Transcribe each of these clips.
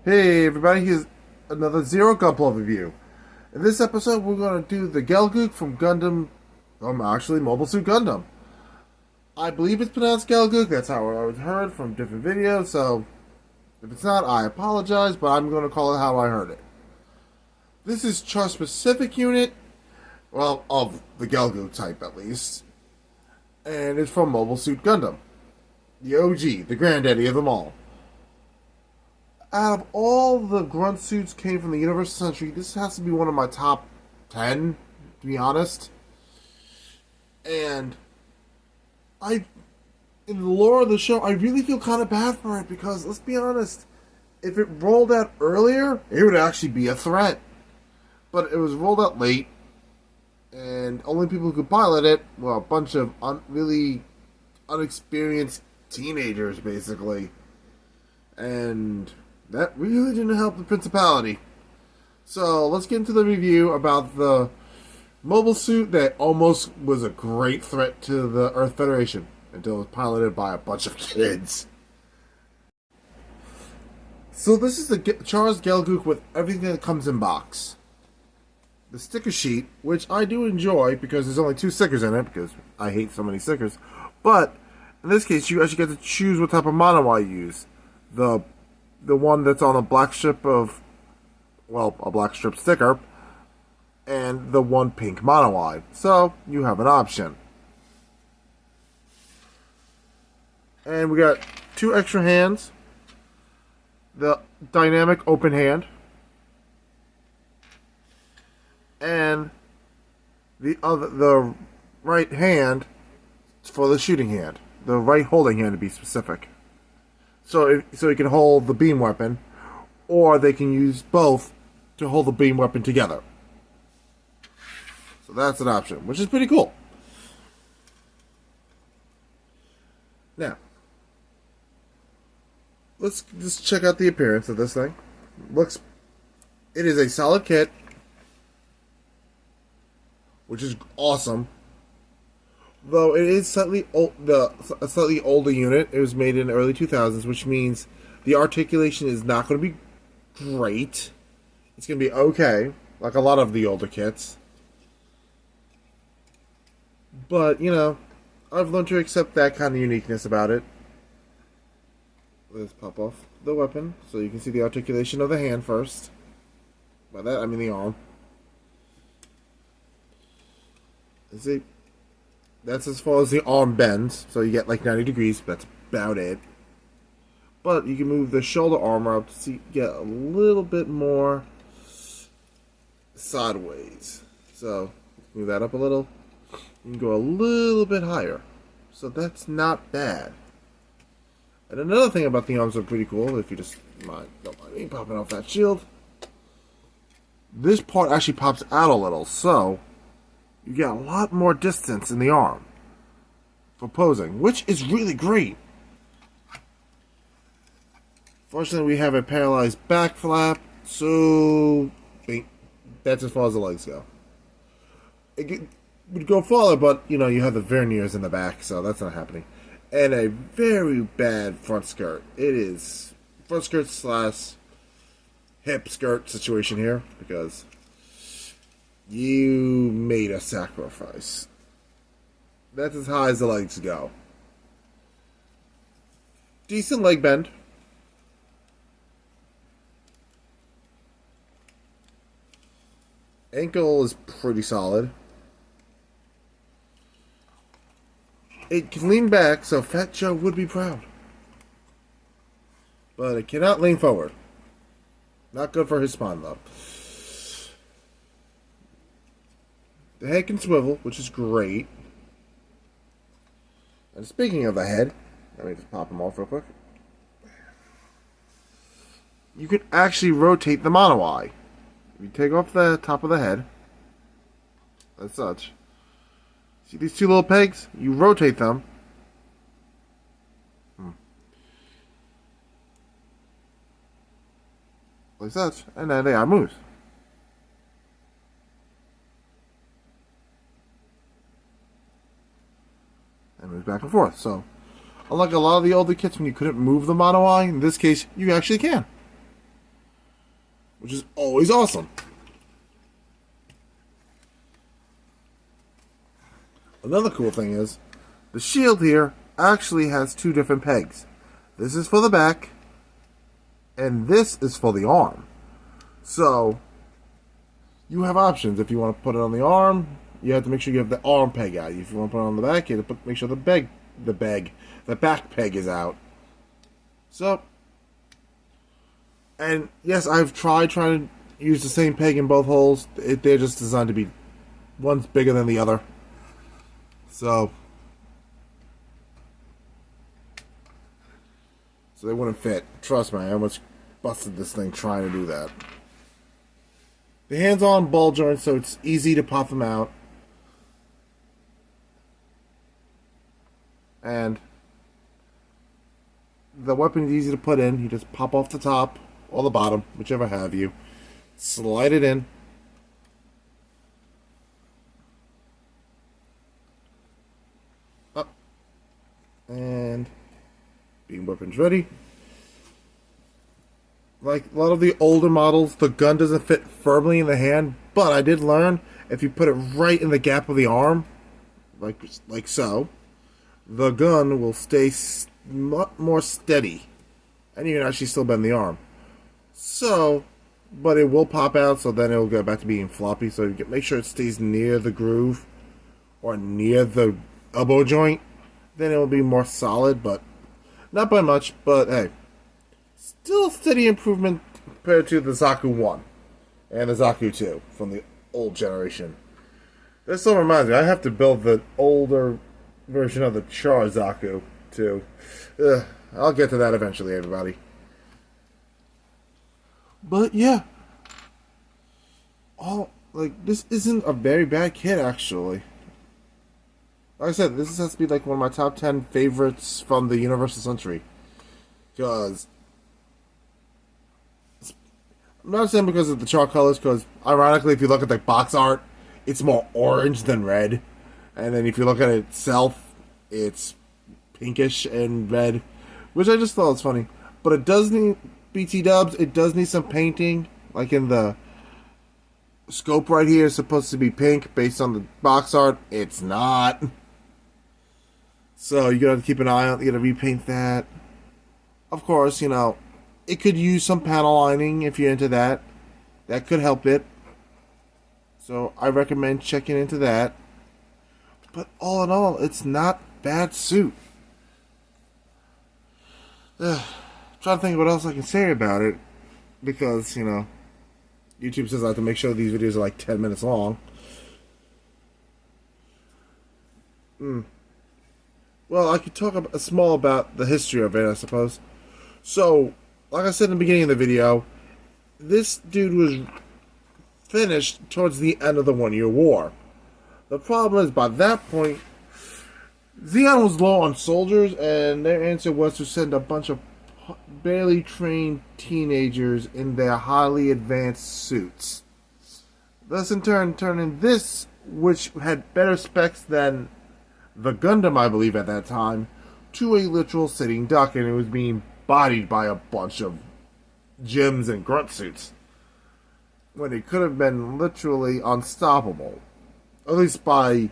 Hey everybody, here's another Zero Gunpla review. In this episode, we're going to do the Gelgoog from Mobile Suit Gundam. I believe it's pronounced Gelgoog, that's how I heard from different videos, so if it's not, I apologize, but I'm going to call it how I heard it. This is Char's specific unit, well, of the Gelgoog type at least, and it's from Mobile Suit Gundam. The OG, the granddaddy of them all. Out of all the grunt suits came from the Universal Century, this has to be one of my top 10, to be honest. And in the lore of the show, I really feel kind of bad for it because, let's be honest, if it rolled out earlier, it would actually be a threat. But it was rolled out late, and only people who could pilot it were a bunch of really unexperienced teenagers, basically. And that really didn't help the Principality. So, let's get into the review about the mobile suit that almost was a great threat to the Earth Federation until it was piloted by a bunch of kids. So, this is the Char's Gelgoog with everything that comes in box. The sticker sheet, which I do enjoy because there's only 2 stickers in it, because I hate so many stickers. But, in this case, you actually get to choose what type of mono you use. The one that's on a black strip of, well, a black strip sticker, and the one pink mono eye. So, you have an option. And we got 2 extra hands. The dynamic open hand. And the right hand for the shooting hand. The right holding hand to be specific. So you can hold the beam weapon, or they can use both to hold the beam weapon together. So that's an option, which is pretty cool. Now, let's just check out the appearance of this thing. It is a solid kit, which is awesome. Though it is a slightly older unit. It was made in the early 2000s, which means the articulation is not going to be great. It's going to be okay, like a lot of the older kits. But, I've learned to accept that kind of uniqueness about it. Let's pop off the weapon so you can see the articulation of the hand first. By that, I mean the arm. Let's see. That's as far as the arm bends, so you get like 90 degrees, but that's about it. But you can move the shoulder armor up to get a little bit more sideways. So, move that up a little. You can go a little bit higher. So that's not bad. And another thing about the arms are pretty cool, if you just don't mind me popping off that shield. This part actually pops out a little, so you get a lot more distance in the arm for posing, which is really great. Fortunately, we have a paralyzed back flap, so that's as far as the legs go. It would go farther, but you have the verniers in the back, so that's not happening. And a very bad front skirt. It is front skirt / hip skirt situation here, because you made a sacrifice. That's as high as the legs go. Decent leg bend. Ankle is pretty solid. It can lean back, so Fat Joe would be proud. But it cannot lean forward. Not good for his spine, though. The head can swivel, which is great. And speaking of the head, let me just pop him off real quick. You can actually rotate the mono eye. If you take off the top of the head, as such. See these 2 little pegs? You rotate them. Like such, and then they are moves. And moves back and forth. So, unlike a lot of the older kits when you couldn't move the mono eye, in this case, you actually can. which is always awesome. Another cool thing is, the shield here actually has two different pegs. This is for the back, and this is for the arm. So, you have options. If you want to put it on the arm, you have to make sure you have the arm peg out. If you want to put it on the back, you have to make sure the back peg is out. So, and yes, I've trying to use the same peg in both holes. They're just designed to be, one's bigger than the other. So they wouldn't fit. Trust me, I almost busted this thing trying to do that. The hand's on ball joints, so it's easy to pop them out. And the weapon is easy to put in. You just pop off the top or the bottom, whichever have you. Slide it in. Up. And beam weapon's ready. Like a lot of the older models, the gun doesn't fit firmly in the hand, but I did learn if you put it right in the gap of the arm, like so, the gun will stay more steady, and you can actually still bend the arm. So, but it will pop out, so then it will go back to being floppy. So you can make sure it stays near the groove or near the elbow joint. Then it will be more solid, but not by much. But hey, still steady improvement compared to the Zaku 1 and the Zaku 2 from the old generation. This still reminds me, I have to build the older version of the Char Zaku too. I'll get to that eventually, everybody. But yeah, this isn't a very bad kit actually. Like I said, this has to be like one of my top 10 favorites from the Universal Century. Because I'm not saying because of the Char colors, because ironically, if you look at the box art, it's more orange than red. And then if you look at it itself, it's pinkish and red, which I just thought was funny. But it does need, BT dubs, it does need some painting. Like in the scope right here is supposed to be pink based on the box art. It's not. So you gotta keep an eye on it, you gotta repaint that. Of course, you know, it could use some panel lining if you're into that. That could help it. So I recommend checking into that. But all in all, it's not a bad suit. Trying to think what else I can say about it. Because, you know, YouTube says I have to make sure these videos are like 10 minutes long. Well, I could talk a small about the history of it, I suppose. So, like I said in the beginning of the video, this dude was finished towards the end of the 1 Year War. The problem is, by that point, Zeon was low on soldiers, and their answer was to send a bunch of barely trained teenagers in their highly advanced suits. Thus, in turn, turning this, which had better specs than the Gundam, I believe, at that time, to a literal sitting duck, and it was being bodied by a bunch of gems and grunt suits, when it could have been literally unstoppable, at least by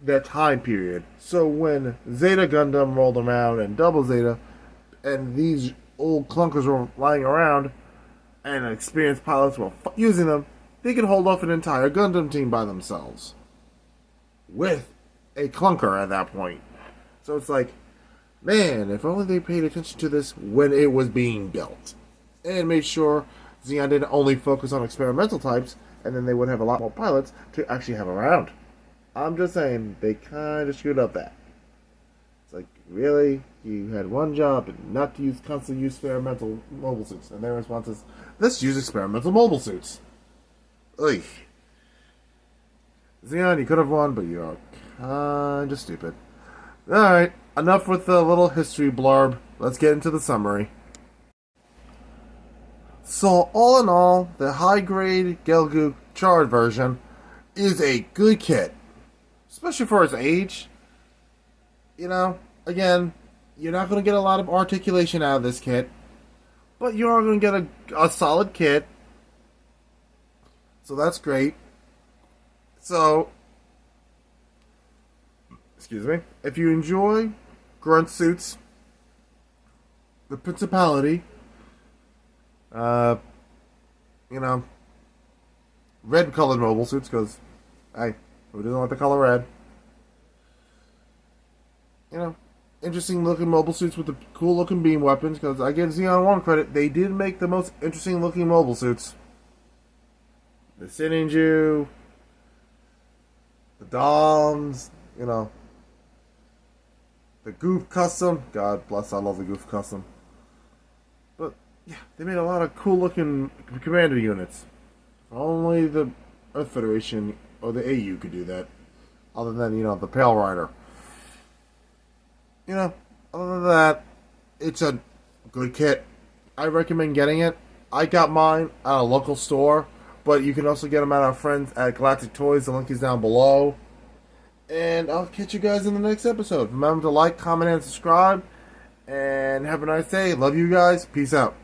that time period. So when Zeta Gundam rolled around and Double Zeta, and these old clunkers were lying around, and experienced pilots were using them, they could hold off an entire Gundam team by themselves with a clunker at that point. So it's like, man, if only they paid attention to this when it was being built, and made sure Zeon didn't only focus on experimental types, and then they would have a lot more pilots to actually have around. I'm just saying, they kind of screwed up that. It's like, really? You had one job, and not to constantly use experimental mobile suits. And their response is, let's use experimental mobile suits. Ugh. Zeon, you could have won, but you're kind of stupid. Alright, enough with the little history blurb. Let's get into the summary. So, all in all, the high-grade Gelgoog Char version is a good kit. Especially for its age. You know, again, you're not going to get a lot of articulation out of this kit. But you are going to get a solid kit. So that's great. So, excuse me, if you enjoy grunt suits, the Principality, uh, you know, red colored mobile suits, because, hey, who doesn't like the color red? You know, interesting looking mobile suits with the cool looking beam weapons, because I give Xeon 1 credit, they did make the most interesting looking mobile suits. The Sininju, the Doms, you know, the Goof Custom. God bless, I love the Goof Custom. But, yeah, they made a lot of cool looking commander units. Only the Earth Federation or the AU could do that. Other than, the Pale Rider. Other than that, it's a good kit. I recommend getting it. I got mine at a local store, but you can also get them at our friends at Galactic Toys. The link is down below. And I'll catch you guys in the next episode. Remember to like, comment, and subscribe. And have a nice day. Love you guys. Peace out.